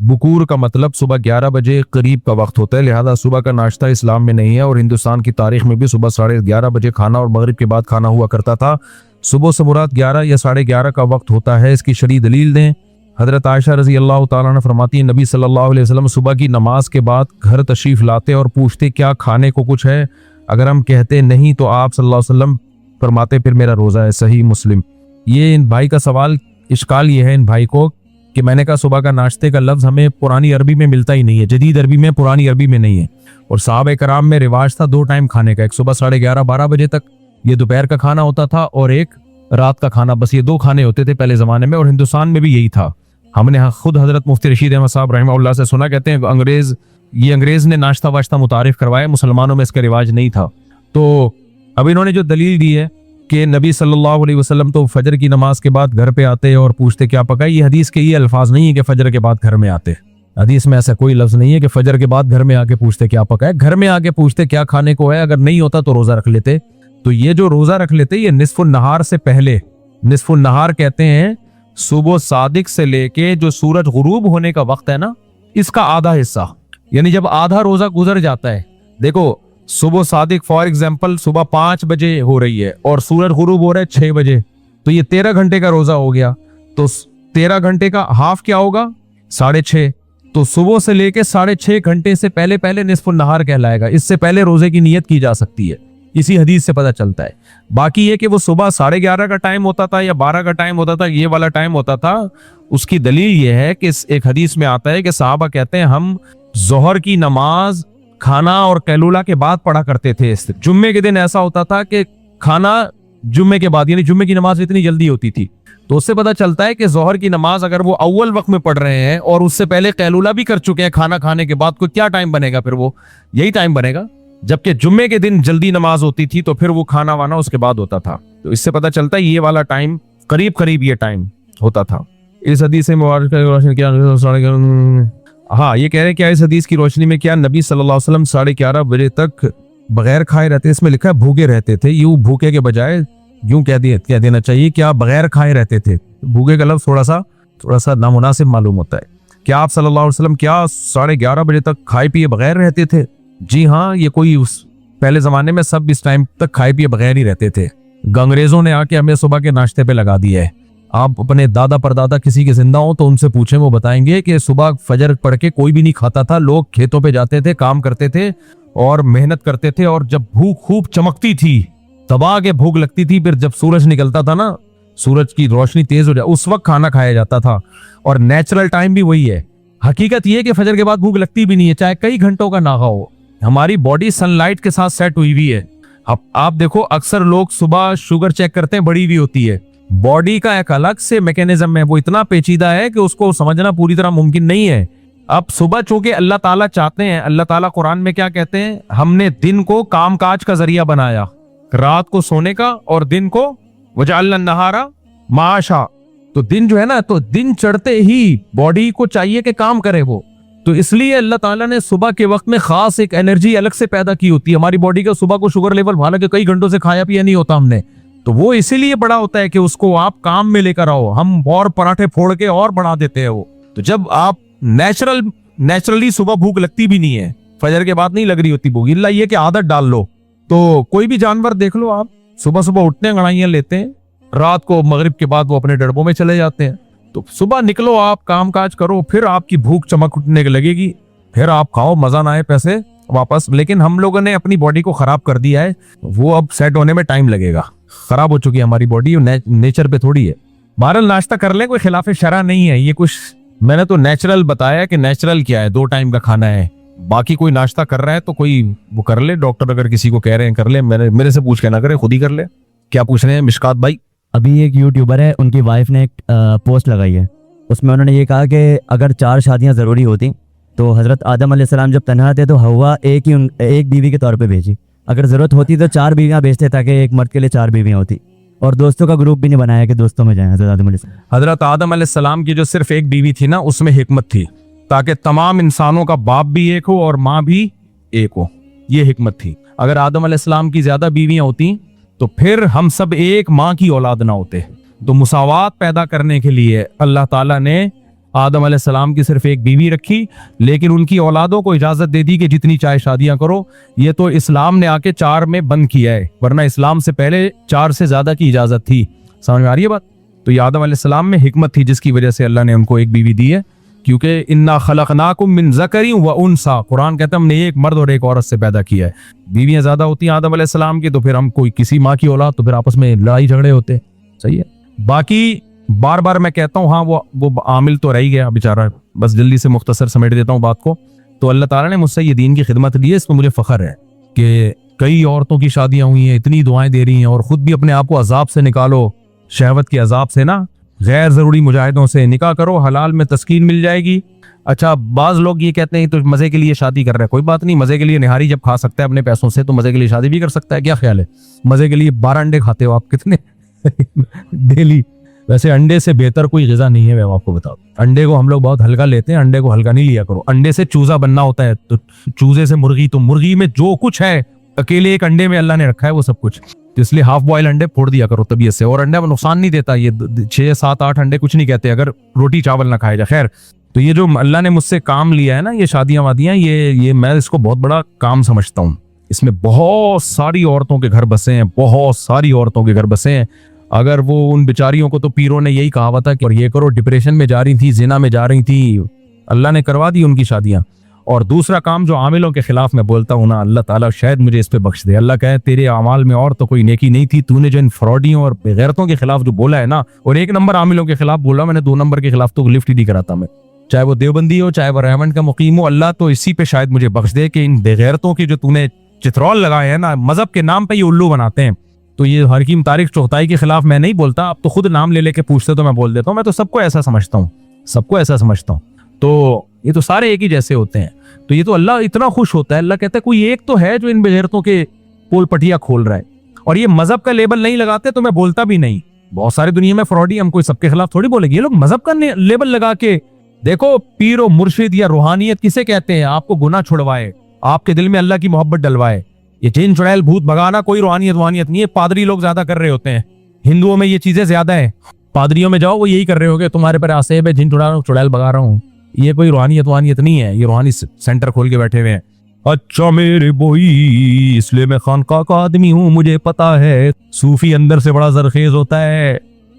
बुकूर का मतलब सुबह 11 बजे करीब का वक्त होता है, लिहाजा सुबह का नाश्ता इस्लाम में नहीं है और हिंदुस्तान की तारीख में भी सुबह 11:30 बजे खाना और मगरिब के बाद खाना हुआ करता था। सुबह से मुराद 11 या 11:30 का वक्त होता है, इसकी शरई दलील दें। हजरत आयशा रजी अल्लाह ताला अन्हा फरमाती हैं, नबी सल्लल्लाहु अलैहि वसल्लम सुबह की नमाज के बाद घर तशरीफ लाते और पूछते क्या खाने को कुछ है। अगर हम कहते नहीं तो आप सल्लल्लाहु अलैहि वसल्लम फरमाते फिर मेरा रोज़ा है। सही मुस्लिम। ये इन भाई का सवाल, इश्काल ये है इन भाई को कि मैंने कहा सुबह का नाश्ते का लफ्ज़ हमें पुरानी अरबी में मिलता ही नहीं है, जदीद अरबी में, पुरानी अरबी में नहीं है। और साहबे कराम में रिवाज था 2 टाइम खाने का, एक सुबह 11:30-12 बजे तक ये दोपहर का खाना होता था और एक रात का खाना। बस ये 2 खाने होते थे पहले ज़माने में और हिंदुस्तान में भी यही था। हमने खुद हजरत मुफ्ती रशीद अहमद साहब रहमहुल्लाह से सुना, कहते हैं अंग्रेज ने नाश्ता वाश्ता मुतारिफ करवाया, मुसलमानों में इसका रिवाज नहीं था। तो अब इन्होंने जो दलील दी है कि नबी सल्लल्लाहु अलैहि वसल्लम तो फजर की नमाज के बाद घर पे आते और पूछते क्या पका, ये हदीस के ये अल्फाज नहीं है कि फजर के बाद घर में आते। हदीस में ऐसा कोई लफ्ज नहीं है कि फजर के बाद घर में आके पूछते क्या पका है। घर में आके पूछते क्या खाने को है, अगर नहीं होता तो रोजा रख लेते। तो ये जो रोजा रख लेते ये निस्फुन नहार से पहले, निस्फुन नहार कहते हैं सुबह सादिक से लेके जो सूरज गुरूब होने का वक्त है ना, इसका आधा हिस्सा, यानी जब आधा रोजा गुजर जाता है। देखो सुबह सादिक फॉर एग्जाम्पल सुबह 5 बजे हो रही है और सूरज गुरूब हो रहा है 6 बजे, तो ये 13 घंटे का रोजा हो गया। तो 13 घंटे का हाफ क्या होगा, 6.5। तो सुबह से लेके 6.5 घंटे से पहले पहले निस्फुन नहार कहलाएगा। इससे पहले रोजे की नियत की जा सकती है, इसी हदीस से पता चलता है। बाकी ये कि वो सुबह 11:30 का टाइम होता था या 12 का टाइम होता था, ये वाला टाइम होता था, उसकी दलील ये है कि एक हदीस में आता है कि साहबा कहते हैं हम जोहर की नमाज खाना और कैलूला के बाद पढ़ा करते थे। जुम्मे के दिन ऐसा होता था कि खाना जुम्मे के बाद, यानी जुम्मे की नमाज इतनी जल्दी होती थी। तो उससे पता चलता है कि जोहर की नमाज अगर वो अव्वल वक्त में पढ़ रहे हैं और उससे पहले कैलूला भी कर चुके हैं खाना खाने के बाद, को क्या टाइम बनेगा, फिर वो यही टाइम बनेगा। जबकि जुम्मे के दिन जल्दी नमाज होती थी तो फिर वो खाना वाना उसके बाद होता था। तो इससे पता चलता है ये वाला टाइम करीब करीब ये टाइम होता था। इस हदीस से हाँ, ये कह रहे हैं क्या इस हदीस की रोशनी में क्या नबी सल्लल्लाहु अलैहि वसल्लम 11:30 बजे तक बगैर खाए रहते? इसमें लिखा है भूखे रहते थे, यूं भूखे के बजाय यूं कह देना चाहिए क्या बगैर खाए रहते थे। भूखे का लफ्ज थोड़ा सा नामुनासिब मालूम होता है। क्या आप सल्लल्लाहु अलैहि वसल्लम क्या 11:30 बजे तक खाए पिए बगैर रहते थे? जी हाँ, ये कोई उस पहले जमाने में सब इस टाइम तक खाए पिए बगैर ही रहते थे। अंग्रेजों ने आके हमें सुबह के नाश्ते पे लगा दिया है। आप अपने दादा परदादा किसी के जिंदा हो तो उनसे पूछें, वो बताएंगे कि सुबह फजर पढ़ के कोई भी नहीं खाता था। लोग खेतों पे जाते थे, काम करते थे और मेहनत करते थे, और जब भूख खूब चमकती थी, दबा के भूख लगती थी, फिर जब सूरज निकलता था ना, सूरज की रोशनी तेज हो जाए, उस वक्त खाना खाया जाता था। और नेचुरल टाइम भी वही है। हकीकत ये है कि फजर के बाद भूख लगती भी नहीं है, चाहे कई घंटों का नागा हो। हमारी बॉडी सनलाइट के साथ सेट हुई हुई है। अब आप देखो, अक्सर लोग सुबह शुगर चेक करते हैं, बढ़ी हुई होती है। बॉडी का एक अलग से मैकेनिज्म है, वो इतना पेचीदा है कि उसको समझना पूरी तरह मुमकिन नहीं है। अब सुबह चूंकि अल्लाह ताला चाहते हैं, अल्लाह ताला कुरान में क्या कहते हैं, हमने दिन को कामकाज का जरिया बनाया, रात को सोने का, और दिन को वजअलना नहारा माशा। तो दिन जो है ना, तो दिन चढ़ते ही बॉडी को चाहिए कि काम करे वो। तो इसलिए अल्लाह ताला ने सुबह के वक्त में खास एक एनर्जी अलग से पैदा की होती है हमारी बॉडी का। सुबह को शुगर लेवल, हालांकि कई घंटों से खाया पिया नहीं होता हमने, तो वो इसीलिए बड़ा होता है कि उसको आप काम में लेकर आओ। हम और पराठे फोड़ के और बढ़ा देते हैं वो। तो जब आप नेचुरली सुबह भूख लगती भी नहीं है, फजर के बाद नहीं लग रही होती भूख, इल्ला ये कि आदत डाल लो। तो कोई भी जानवर देख लो आप, सुबह सुबह उठते हैं, गड़ाइयां लेते हैं, रात को मगरिब के बाद वो अपने डड़बों में चले जाते हैं। तो सुबह निकलो, आप काम काज करो, फिर आपकी भूख चमक उठने लगेगी, फिर आप खाओ, मजा ना आए पैसे वापस। लेकिन हम लोगों ने अपनी बॉडी को खराब कर दिया है, वो अब सेट होने में टाइम लगेगा। खराब हो चुकी है हमारी बॉडी, नेचर पे थोड़ी है। बहरहाल नाश्ता कर ले, कोई खिलाफ शरा नहीं है। ये कुछ मैंने तो नेचुरल बताया कि नेचुरल क्या है, 2 टाइम का खाना है। बाकी कोई नाश्ता कर रहा है तो कोई वो कर ले, डॉक्टर अगर किसी को कह रहे हैं कर ले, मेरे से पूछ के ना करे, खुद ही कर ले। क्या पूछ रहे हैं मिशकात भाई? अभी एक यूट्यूबर है, उनकी वाइफ ने एक पोस्ट लगाई है, उसमें उन्होंने ये कहा कि अगर 4 शादियां ज़रूरी होती तो हज़रत आदम अलैहिस्सलाम जब तन्हा थे तो हवा एक बीवी के तौर पे भेजी। अगर ज़रूरत होती तो 4 बीवियां भेजते ताकि एक मर्द के लिए 4 बीवियां होती। और दोस्तों का ग्रुप भी नहीं बनाया कि दोस्तों में जाएं। हज़रत आदम अलैहिस्सलाम की जो सिर्फ एक बीवी थी ना, उसमें हिकमत थी, ताकि तमाम इंसानों का बाप भी एक हो और माँ भी एक हो। ये हिकमत थी। अगर आदम अलैहिस्सलाम की ज्यादा बीवियां होती तो फिर हम सब एक माँ की औलाद ना होते। तो मुसावात पैदा करने के लिए अल्लाह ताला ने आदम अलैहिस्सलाम की सिर्फ एक बीवी रखी, लेकिन उनकी औलादों को इजाजत दे दी कि जितनी चाहे शादियां करो। ये तो इस्लाम ने आके 4 में बंद किया है, वरना इस्लाम से पहले 4 से ज्यादा की इजाजत थी। समझ में आ रही है बात? तो ये आदम अलैहिस्सलाम में हिकमत थी जिसकी वजह से अल्लाह ने उनको एक बीवी दी है, क्योंकि इन्ना खलकनाकुम मिन ज़करिन व उनसा, कुरान कहता है हमने एक मर्द और एक औरत से पैदा किया है। बीवियां ज्यादा होती हैं आदम अलैहिस्सलाम की, तो फिर हम कोई किसी माँ की औलाद, तो फिर आपस में लड़ाई झगड़े होते। सही है। बाकी बार बार मैं कहता हूँ, हाँ वो आमिल तो रह ही गया बेचारा, बस जल्दी से मुख्तसर समेट देता हूँ बात को। तो अल्लाह ताला ने मुझसे ये दीन की खिदमत दी है, इसमें मुझे फख्र है कि कई औरतों की शादियां हुई हैं, इतनी दुआएं दे रही हैं, और खुद भी अपने आप को अजाब से निकालो, शहवत के अजाब से ना, गैर जरूरी मुजाहिदों से निकाह करो, हलाल में तस्कीन मिल जाएगी। अच्छा, बाज लोग ये कहते हैं तो मजे के लिए शादी कर रहे हैं, कोई बात नहीं, मजे के लिए निहारी जब खा सकता है अपने पैसों से, तो मजे के लिए शादी भी कर सकता है। क्या ख्याल है? मजे के लिए 12 अंडे खाते हो आप कितने डेली? वैसे अंडे से बेहतर कोई ग़िज़ा नहीं है, मैं आपको बताऊं। अंडे को हम लोग बहुत हल्का लेते हैं, अंडे को हल्का नहीं लिया करो। अंडे से चूजा बनना होता है, तो चूजे से मुर्गी, तो मुर्गी में जो कुछ है अकेले एक अंडे में अल्लाह ने रखा है वो सब कुछ, तो इसलिए हाफ बॉयल अंडे फोड़ दिया करो तबीयत से। और अंडा नुकसान नहीं देता, ये 6, 7, 8 अंडे कुछ नहीं कहते अगर रोटी चावल ना खाया जाए। खैर, तो ये जो अल्लाह ने मुझसे काम लिया है ना, ये शादियां वादियां, ये मैं इसको बहुत बड़ा काम समझता हूँ। इसमें बहुत सारी औरतों के घर बसे हैं, बहुत सारी औरतों के घर बसे हैं। अगर वो उन बेचारियों को, तो पीरों ने यही कहा हुआ था कि और ये करो, डिप्रेशन में जा रही थी, जिना में जा रही थी, अल्लाह ने करवा दी उनकी शादियां। और दूसरा काम जो आमिलों के खिलाफ मैं बोलता हूँ ना, अल्लाह ताला शायद मुझे इस पे बख्श दे। अल्लाह कहे तेरे अमाल में और तो कोई नेकी नहीं थी, तूने जो इन फ्रॉडियों और बेगैरतों के खिलाफ जो बोला है ना, और 1 नंबर आमिलों के खिलाफ बोला, मैंने 2 नंबर के खिलाफ तो लिफ्ट ही नहीं कराता मैं, चाहे वो देवबंदी हो, चाहे वो रेमंड का मुकीम हो। अल्लाह तो इसी पे शायद मुझे बख्श दे कि इन बेगैरतों की जो तूने चित्रौल लगाए हैं ना, मजहब के नाम पे ये उल्लू बनाते हैं। तो ये हकीम तारिक चौथाई के खिलाफ मैं नहीं बोलता, आप तो खुद नाम ले लेके पूछते तो मैं बोल देता हूँ। मैं तो सबको ऐसा समझता हूँ, सबको ऐसा समझता हूँ। तो ये तो सारे एक ही जैसे होते हैं। तो ये तो अल्लाह इतना खुश होता है, अल्लाह कहता है कोई एक तो है जो इन बेगैरतों के पोल पटिया खोल रहा है। और ये मजहब का लेबल नहीं लगाते तो मैं बोलता भी नहीं। बहुत सारी दुनिया में फ्रॉडी, हम कोई सबके खिलाफ थोड़ी बोलेंगे। ये लोग मजहब का लेबल लगा के, देखो पीर और मुर्शिद या रूहानियत किसे कहते हैं? आपको गुनाह छुड़वाए, आपके दिल में अल्लाह की मोहब्बत डलवाए। ये जिन चुड़ैल भूत भगाना कोई रूहानियत वहानियत नहीं है, पादरी लोग ज्यादा कर रहे होते हैं। हिंदुओं में ये चीजें ज्यादा है, पादरियों में जाओ वो यही कर रहे होगे, तुम्हारे पर आसेब है, जिन चुड़ैल भगा रहा हूँ। ये कोई रूहानियत वहानियत नहीं है, ये रूहानी सेंटर खोल के बैठे हुए हैं। अच्छा मेरे बोई, इसलिए मैं खानका का आदमी हूँ, मुझे पता है सूफी अंदर से बड़ा जरखेज होता है।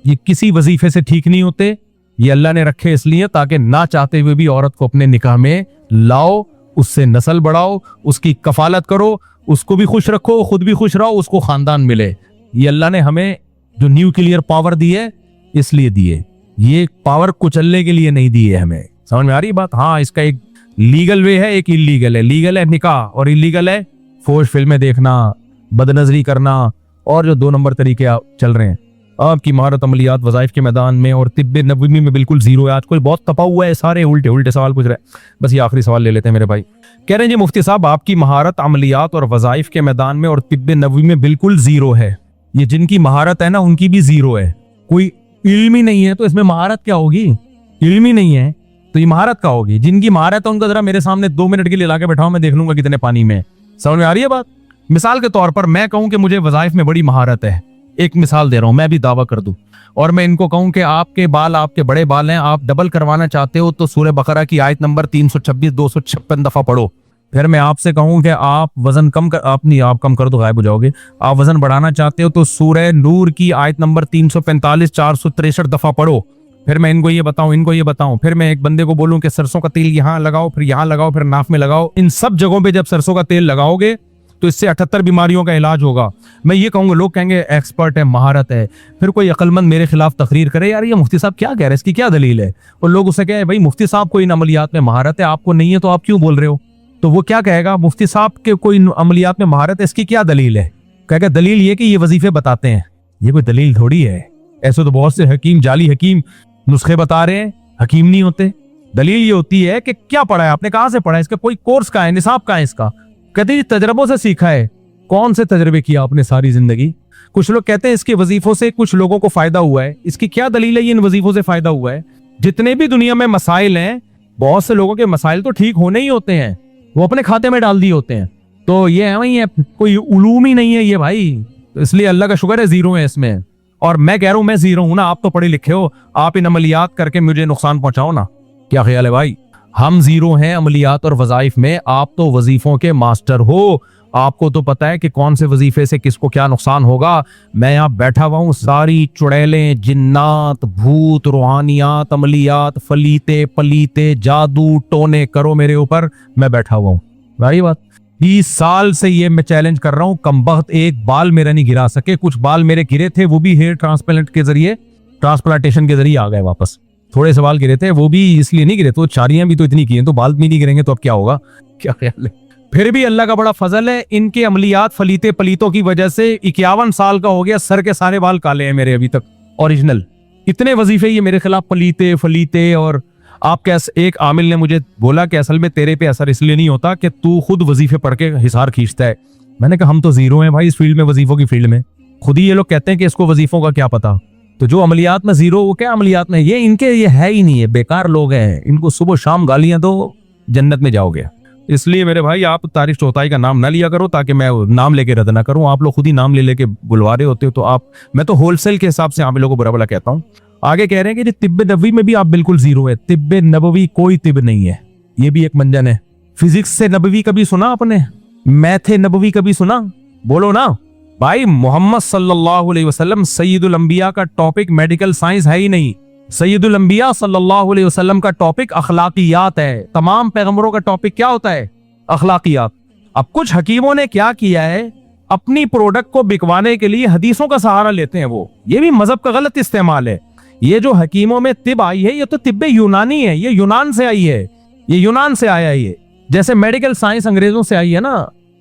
ये किसी वजीफे से ठीक नहीं होते, ये अल्लाह ने रखे इसलिए ताकि ना चाहते हुए भी औरत को अपने निकाह में लाओ, उससे नस्ल बढ़ाओ, उसकी कफालत करो, उसको भी खुश रखो, खुद भी खुश रहो, उसको खानदान मिले। ये अल्लाह ने हमें जो न्यूक्लियर पावर दी है इसलिए दी है, ये पावर कुचलने के लिए नहीं दी है हमें। समझ में आ रही बात? हाँ, इसका एक लीगल वे है, एक इलीगल है। लीगल है निकाह और इलीगल है फोश फिल्में देखना, बदनजरी करना, और जो 2 नंबर तरीके चल रहे हैं। आपकी महारत अमलियात वज़ाइफ के मैदान में और तिब्ब नबवी में बिल्कुल जीरो है। आजकल बहुत तपा हुआ है, सारे उल्टे उल्टे सवाल पूछ रहे हैं। बस ये आखिरी सवाल ले लेते हैं मेरे भाई। कह रहे हैं जी मुफ्ती साहब, आपकी महारत अमलियात और वज़ाइफ के मैदान में और तिब्ब नबवी में बिल्कुल जीरो है। ये जिनकी महारत है ना, उनकी भी जीरो है। कोई इल्म ही नहीं है तो इसमें महारत क्या होगी? इल्म ही नहीं है तो ये महारत क्या होगी? जिनकी महारत है उनको जरा मेरे सामने 2 मिनट के लिए लाके बैठाओ, मैं देख लूंगा कितने पानी में। समझ में आ रही है बात? मिसाल के तौर पर मैं कहूं कि मुझे वज़ाइफ में बड़ी महारत है, एक मिसाल दे रहा हूं, मैं भी दावा कर दूं, और मैं इनको कहूं कि आपके बाल, आपके बड़े बाल हैं, आप डबल करवाना चाहते हो तो सूरह बकरा की आयत नंबर 326 256 दफा पढ़ो। फिर मैं आपसे कहूं कि आप वजन कम कर, आप कम कर दो, गायब हो जाओगे। आप वजन बढ़ाना चाहते हो तो सूरह नूर की आयत नंबर 345 463 दफा पढ़ो। फिर मैं इनको ये बताऊं, फिर मैं एक बंदे को बोलूं कि सरसों का तेल यहाँ लगाओ, फिर यहाँ लगाओ, फिर नाक में लगाओ। इन सब जगहों पे जब सरसों का तेल लगाओगे तो इससे 78 बीमारियों का इलाज होगा। मैं ये कहूंगा, लोग कहेंगे एक्सपर्ट है, महारत है। फिर कोई अक्लमंद मेरे खिलाफ तकरीर करे, यार ये मुफ्ती साहब क्या कह रहे हैं, इसकी क्या दलील है? और लोग उसे कहे भाई मुफ्ती साहब को इन अमलियात में महारत है, आपको नहीं है तो आप क्यों बोल रहे हो? तो वो क्या कहेगा, मुफ्ती साहब के कोई अमलियात में महारत है, इसकी क्या दलील है? कहेगा दलील ये कि ये वजीफे बताते हैं। ये कोई दलील थोड़ी है। ऐसे तो बहुत से हकीम, जाली हकीम नुस्खे बता रहे हैं, हकीम नहीं होते। दलील ये होती है कि क्या पढ़ा है आपने, कहां से पढ़ा है, इसका कोई कोर्स का है, निसाब का है इसका। कहते हैं तजर्बों से सीखा है। कौन से तजर्बे किया आपने सारी जिंदगी? कुछ लोग कहते हैं इसके वजीफों से कुछ लोगों को फायदा हुआ है। इसकी क्या दलील है ये इन वजीफों से फायदा हुआ है? जितने भी दुनिया में मसाइल हैं, बहुत से लोगों के मसाइल तो ठीक होने ही होते हैं, वो अपने खाते में डाल दिए होते हैं। तो ये वही है, कोई उलूम ही नहीं है ये भाई। तो इसलिए अल्लाह का शुक्र है जीरो है इसमें। और मैं कह रहा हूं मैं जीरो हूं ना, आप तो पढ़े लिखे हो, आप इन अमलियात करके मुझे नुकसान पहुंचाओ ना। क्या ख्याल है भाई? हम जीरो हैं अमलियात और वजाइफ में, आप तो वजीफों के मास्टर हो। आपको तो पता है कि कौन से वजीफे से किसको क्या नुकसान होगा। मैं यहाँ बैठा हुआ हूँ, सारी चुड़ैलें, जिन्नात, भूत, रूहानियात, अमलियात, फलीते पलीते, जादू टोने करो मेरे ऊपर, मैं बैठा हुआ हूँ। भाई बात 20 साल से ये मैं चैलेंज कर रहा हूँ, कमबख्त एक बाल मेरा नहीं गिरा सके। कुछ बाल मेरे गिरे थे, वो भी हेयर ट्रांसप्लांट के जरिए, ट्रांसप्लांटेशन के जरिए आ गए वापस। थोड़े से बाल गिरे थे, वो भी इसलिए नहीं गिरे, तो चारियां भी तो इतनी की हैं, तो बाल भी नहीं गिरेंगे तो अब क्या होगा? क्या ख्याल है? फिर भी अल्लाह का बड़ा फजल है, इनके अमलियात फलीते पलीतों की वजह से 51 साल का हो गया, सर के सारे बाल काले हैं मेरे अभी तक ओरिजिनल। इतने वजीफे ये मेरे खिलाफ पलीते फलीते। और आप कैसे, एक आमिल ने मुझे बोला कि असल में तेरे पे असर इसलिए नहीं होता कि तू खुद वजीफे पढ़ के हिसार खींचता है। मैंने कहा हम तो जीरो हैं भाई इस फील्ड में, वजीफों की फील्ड में। खुद ही ये लोग कहते हैं कि इसको वजीफों का क्या पता। तो जो अमलियात में जीरो, वो क्या अमलियात में, ये इनके ये है ही नहीं है, बेकार लोग हैं। इनको सुबह शाम गालियां दो, जन्नत में जाओगे। इसलिए मेरे भाई आप तारिक चौथाई का नाम ना लिया करो, ताकि मैं नाम लेके रद्द ना करूं। आप लोग खुद ही नाम ले लेके बुलवा रहे होते हो, तो आप, मैं तो होलसेल के हिसाब से आमिलों को बुरा भला कहता हूं। आगे कह रहे हैं कि तिब्बे नबवी में भी आप बिल्कुल जीरो है। तिब्बे नबवी कोई तिब नहीं है, ये भी एक मंजन है। फिजिक्स से नबवी कभी सुना आपने? मैथे नबवी कभी सुना? बोलो ना भाई। मोहम्मद सल्लल्लाहु अलैहि वसल्लम सैयदुल अंबिया का टॉपिक मेडिकल साइंस है ही नहीं। सैयदुल अंबिया सल्लल्लाहु अलैहि वसल्लम का टॉपिक अखलाकियात है। तमाम पैगंबरों का टॉपिक क्या होता है? अखलाकियात। अब कुछ हकीमों ने क्या किया है, अपनी प्रोडक्ट को बिकवाने के लिए हदीसों का सहारा लेते हैं। वो ये भी मजहब का गलत इस्तेमाल है। ये जो हकीमों में तिब आई है, ये तो तिब्बे यूनानी है, ये यूनान से आई है, ये यूनान से आया है। ये जैसे मेडिकल साइंस अंग्रेजों से आई है ना,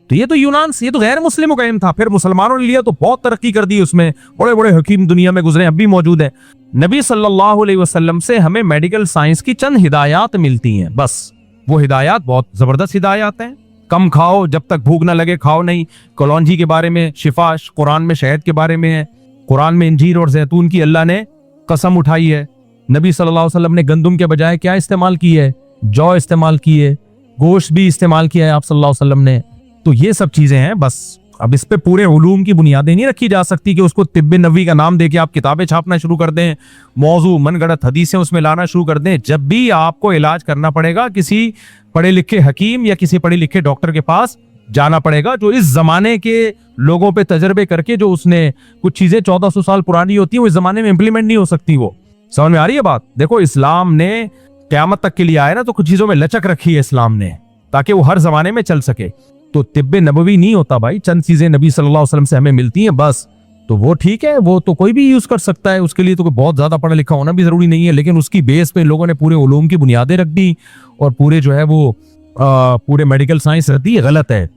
तो ये तो यूनान से, ये तो गैर मुस्लिमों का इल्म था। फिर मुसलमानों ने लिया तो बहुत तरक्की कर दी उसमें, बड़े बड़े हकीम दुनिया में गुजरे, अब भी मौजूद है। नबी सल्लल्लाहु अलैहि वसल्लम से हमें मेडिकल साइंस की चंद हिदायत मिलती हैं, बस। वो हिदायत बहुत जबरदस्त हिदायत हैं। कम खाओ, जब तक भूख ना लगे खाओ नहीं। कलौंजी के बारे में शिफा कुरान में शहद के बारे में है। कुरान में इंजीर और जैतून की अल्लाह ने कसम उठाई है। नबी सल्लल्लाहु अलैहि वसल्लम ने गंदुम के बजाय क्या इस्तेमाल की है? जौ इस्तेमाल की है। गोश्त भी इस्तेमाल किया है आप सल्लल्लाहु अलैहि वसल्लम ने। तो ये सब चीजें हैं, बस। अब इस पे पूरे उलूम की बुनियादें नहीं रखी जा सकती कि उसको तिब्बे नबवी का नाम देके आप किताबें छापना शुरू कर दें, मौजू मनगढ़ंत हदीसें उसमें लाना शुरू कर दें। जब भी आपको इलाज करना पड़ेगा, किसी पढ़े लिखे हकीम या किसी पढ़े लिखे डॉक्टर के पास जाना पड़ेगा, जो इस जमाने के लोगों पे तजर्बे करके, जो उसने कुछ चीजें 1400 साल पुरानी होती है, वो इस जमाने में इंप्लीमेंट नहीं हो सकती। वो समझ में आ रही है बात? देखो, इस्लाम ने क़यामत तक के लिए आया ना, तो कुछ चीजों में लचक रखी है इस्लाम ने, ताकि वो हर जमाने में चल सके। तो तिब्बे नबवी नहीं होता भाई, चंद चीजें नबी सल्लल्लाहु अलैहि वसल्लम से हमें मिलती हैं, बस। तो वो ठीक है, वो तो कोई भी यूज कर सकता है, उसके लिए तो कोई बहुत ज्यादा पढ़ा लिखा होना भी जरूरी नहीं है। लेकिन उसकी बेस पे लोगों ने पूरे उलूम की बुनियादें रख दी और पूरे जो है वो पूरे मेडिकल साइंस रख दी। गलत है।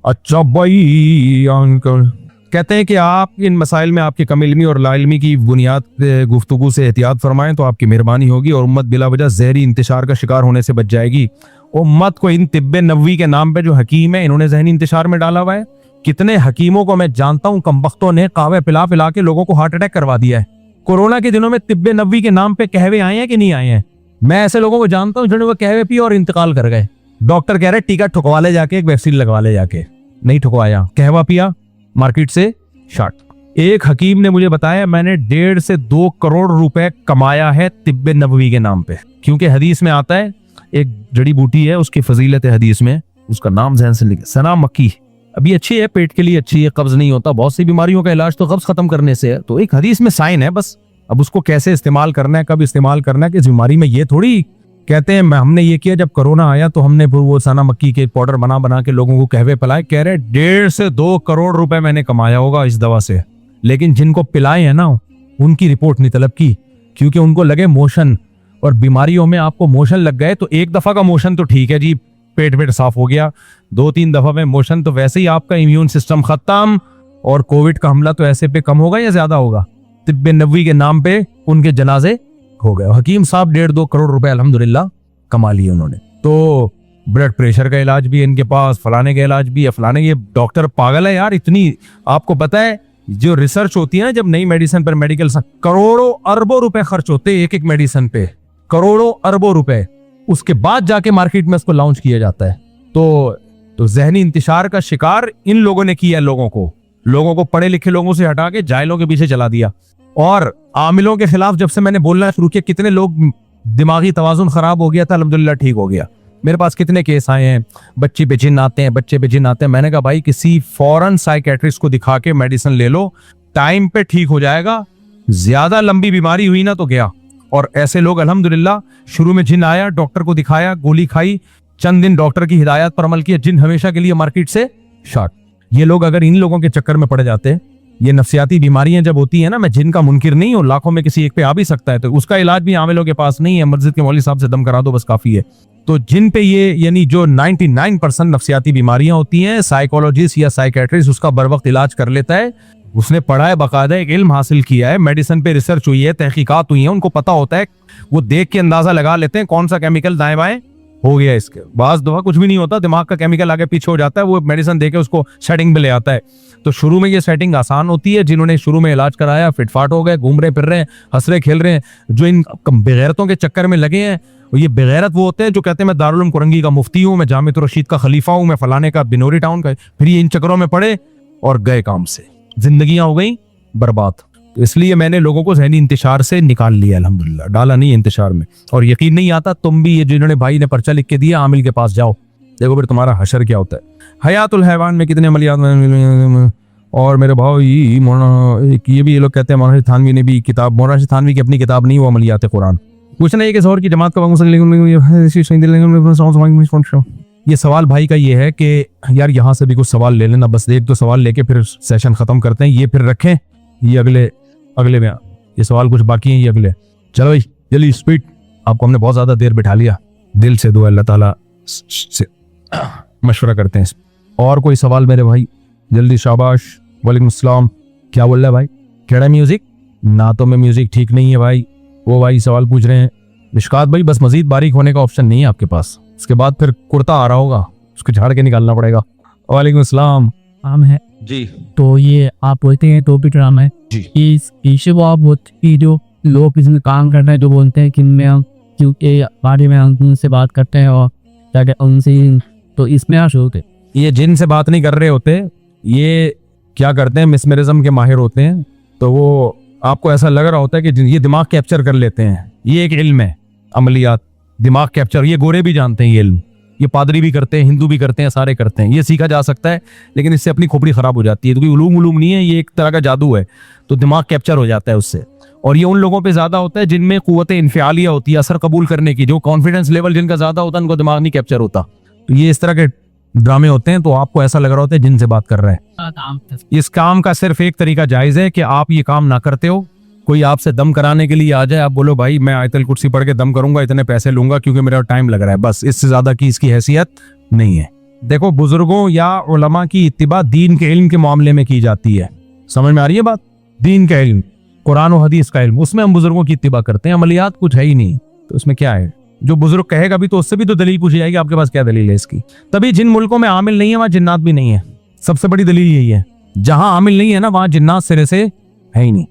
अच्छा भाई अंकल कहते हैं कि आप इन मसाइल में आपकी कम इल्मी और लाइल्मी की बुनियाद गुफ्तगू से एहतियात फरमाएं तो आपकी मेहरबानी होगी और उम्मत बिला वजह जहरी इंतशार का शिकार होने से बच जाएगी। उम्मत को इन तिब्बे नबवी के नाम पे जो हकीम है, इन्होंने जहनी इंतशार में डाला हुआ है। कितने हकीमों को मैं जानता हूँ, कमबख्तों ने कहवे पिला पिला के लोगों को हार्ट अटैक करवा दिया है। कोरोना के दिनों में तिब्बे नबवी के नाम पे कहवे आए हैं कि नहीं आए हैं? मैं ऐसे लोगों को जानता हूँ जिन्होंने वो कहवे पी और इंतकाल कर गए। डॉक्टर कह रहे टीका ठुकवा ले जाके, एक वैक्सीन लगवा ले जाके, नहीं ठुकवाया, कहवा पिया, मार्केट से शॉट। एक हकीम ने मुझे बताया, मैंने 1.5 से 2 करोड़ रुपए कमाया है तिब्बे नबवी के नाम पे। क्योंकि हदीस में आता है, एक जड़ी बूटी है, उसकी फजीलत है हदीस में, उसका नाम ज़हन से लिखे, सना मक्की। अभी अच्छी है, पेट के लिए अच्छी है, कब्ज नहीं होता। बहुत सी बीमारियों का इलाज तो कब्ज खत्म करने से है। तो एक हदीस में साइन है, बस। अब उसको कैसे इस्तेमाल करना है, कब इस्तेमाल करना है, किस बीमारी में, ये थोड़ी कहते हैं हमने ये किया जब कोरोना आया तो हमने वो सना मक्की के पाउडर बना बना के लोगों को कहवे पिलाए। कह रहे 1.5 से 2 करोड़ रुपए मैंने कमाया होगा इस दवा से। लेकिन जिनको पिलाए हैं ना, उनकी रिपोर्ट नहीं तलब की, क्योंकि उनको लगे मोशन। और बीमारियों में आपको मोशन लग गए तो एक दफा का मोशन तो ठीक है जी, पेट वेट साफ हो गया। 2-3 दफा में मोशन तो वैसे ही आपका इम्यून सिस्टम खत्म, और कोविड का हमला तो ऐसे पे कम होगा या ज्यादा होगा? तिब्बे नबवी के नाम पे उनके जनाजे हो गए। हकीम साहब 1.5-2 करोड़ रुपए अल्हम्दुलिल्लाह कमा लिए उन्होंने। तो ब्लड प्रेशर का इलाज भी इनके पास, फलाने का इलाज भी है, फलाने। ये डॉक्टर पागल है यार इतनी। आपको पता है जो रिसर्च होती है ना, जब नई मेडिसिन पर, मेडिकल करोड़ों अरबों रुपए खर्च होते हैं एक एक मेडिसिन पे, करोड़ों अरबों रुपए। उसके बाद जाके मार्केट में उसको लॉन्च किया जाता है। तो जहनी इंतशार का शिकार इन लोगों ने किया। लोगों को पढ़े लिखे लोगों से हटा के जाहिलों के पीछे चला दिया। और आमिलों के खिलाफ जब से मैंने बोलना शुरू किया, कितने लोग दिमागी तवाजुन खराब हो गया था, अल्हम्दुलिल्लाह ठीक हो गया। मेरे पास कितने केस आए हैं, बच्चे पे जिन आते हैं, बच्चे पे जिन आते हैं। मैंने कहा भाई किसी फौरन साइकेट्रिस्ट को दिखा के मेडिसिन ले लो, टाइम पे ठीक हो जाएगा। ज्यादा लंबी बीमारी हुई ना तो गया। और ऐसे लोग अल्हम्दुलिल्लाह, शुरू में जिन आया, डॉक्टर को दिखाया, गोली खाई, चंद दिन डॉक्टर की हिदायत पर अमल किया, जिन हमेशा के लिए मार्केट से शॉर्ट। ये लोग अगर इन लोगों के चक्कर में पड़ जाते हैं, ये नफ्सियाती बीमारियां जब होती है ना, मैं जिन का मुनकिर नहीं हूं, लाखों में किसी एक पे आ भी सकता है, तो उसका इलाज भी आमिलों के पास नहीं है। मस्जिद के मौलवी साहब से दम करा दो बस काफी है। तो जिन पे ये यानी जो 99% नफ्सियाती बीमारियां होती हैं, साइकोलॉजिस्ट या साइकेट्रिस्ट उसका बर वक्त इलाज कर लेता है। उसने पढ़ा है, बाकायदा एक इल्म हासिल किया है, मेडिसिन पे रिसर्च हुई है, तहकीकात हुई है, उनको पता होता है, वो देख के अंदाजा लगा लेते हैं कौन सा केमिकल दाएं बाएं हो गया। इसके बाज दफा कुछ भी नहीं होता, दिमाग का केमिकल आगे पीछे हो जाता है, वो मेडिसिन देके उसको सेटिंग पे ले आता है। तो शुरू में ये सेटिंग आसान होती है। जिन्होंने शुरू में इलाज कराया, फिटफाट हो गए, घूम रहे फिर रहे हैं, हंस रहे खेल रहे हैं। जो इन बेगैरतों के चक्कर में लगे हैं, ये बेगैरत वो होते हैं जो कहते हैं मैं दारुल उलूम कुरंगी का मुफ्ती हूँ, मैं जामिया रशीद का खलीफा हूँ, मैं फलाने का बिनोरी टाउन का। फिर ये इन चक्करों में पड़े और गए काम से, जिंदगियां हो गई बर्बाद। तो इसलिए मैंने लोगों को ज़हनी इंतशार से निकाल लिया, अल्हम्दुलिल्लाह, डाला नहीं इंतशार में। और यकीन नहीं आता, तुम भी ये जिन्होंने भाई ने पर्चा लिख के दिया, आमिल के पास जाओ, देखो फिर तुम्हारा हशर क्या होता है। हयातुल हैवान में कितने अमलियात में। और मेरे भाई मौलाना ये भी ये लोग कहते हैं मौलाना थानवी ने भी किताब, मौलाना थानवी की अपनी किताब नहीं, वो अमलियात कुरान। पूछना है कि जोहर की जमात का ये सवाल भाई का ये है कि यार यहाँ से भी कुछ सवाल ले लेना, बस एक दो सवाल लेके फिर सेशन खत्म करते हैं। ये फिर रखें, ये अगले में ये सवाल कुछ बाकी हैं, ये अगले। चलो भाई जल्दी स्पीड, आपको हमने बहुत ज्यादा देर बिठा लिया। दिल से दुआ अल्लाह ताला से मशवरा करते हैं। और कोई सवाल मेरे भाई जल्दी, शाबाश। वालेकुम अस्सलाम। क्या बोल रहा है भाई, केड़ा म्यूजिक? नातों में म्यूजिक ठीक नहीं है भाई। वो भाई सवाल पूछ रहे हैं मिशकात भाई, बस मजीद बारीक होने का ऑप्शन नहीं है आपके पास, उसके बाद फिर कुर्ता आ रहा होगा, उसको झाड़ के निकालना पड़ेगा। वालेकुम अस्सलाम। आम है जी तो ये आप बोलते हैं टोपी ड्रामा है जी। इस इशे वो आप होती जो लोग इसमें काम कर रहे हैं, जो बोलते हैं कि मैं क्योंकि बारे में हम उनसे बात करते हैं और क्या कहते हैं उनसे, तो इसमें आप होते ये जिन से बात नहीं कर रहे होते, ये क्या करते हैं, मिसमेरिज्म के माहिर होते हैं। तो वो आपको ऐसा लग रहा होता है कि ये दिमाग कैप्चर कर लेते हैं। ये एक इल्म है, अमलियात, दिमाग कैप्चर। ये गोरे भी जानते हैं ये इल्म, ये पादरी भी करते हैं, हिंदू भी करते हैं, सारे करते हैं। ये सीखा जा सकता है, लेकिन इससे अपनी खोपड़ी खराब हो जाती है। तो कोई उलूम नहीं है, ये एक तरह का जादू है। तो दिमाग कैप्चर हो जाता है उससे। और ये उन लोगों पे ज्यादा होता है जिनमें कुव्वत इन्फियालिया होती है, असर कबूल करने की, जो कॉन्फिडेंस लेवल जिनका ज्यादा होता है, उनको दिमाग नहीं कैप्चर होता। तो ये इस तरह के ड्रामे होते हैं। तो आपको ऐसा लग रहा होता है जिनसे बात कर रहे हैं। हैं। इस काम का सिर्फ एक तरीका जायज है कि आप ये काम ना करते हो, कोई आपसे दम कराने के लिए आ जाए, आप बोलो भाई मैं आयतल कुर्सी पढ़ के दम करूंगा, इतने पैसे लूंगा क्योंकि मेरा टाइम लग रहा है, बस इससे ज्यादा की इसकी हैसियत नहीं है। देखो, बुजुर्गों या उलमा की इत्तिबा दीन के इल्म के मामले में की जाती है। समझ में आ रही है बात? दीन का इल्म, कुरान और हदीस का इल्म, उसमें हम बुजुर्गों की इत्तिबा करते हैं। अमलियात कुछ है ही नहीं, तो उसमें क्या है? जो बुजुर्ग कहेगा भी तो उससे भी तो दलील पूछी जाएगी, आपके पास क्या दलील है इसकी? तभी जिन मुल्कों में आमिल नहीं है वहां जिन्नात भी नहीं है। सबसे बड़ी दलील यही है, जहां आमिल नहीं है ना वहां जिन्नात सिरे से है ही नहीं।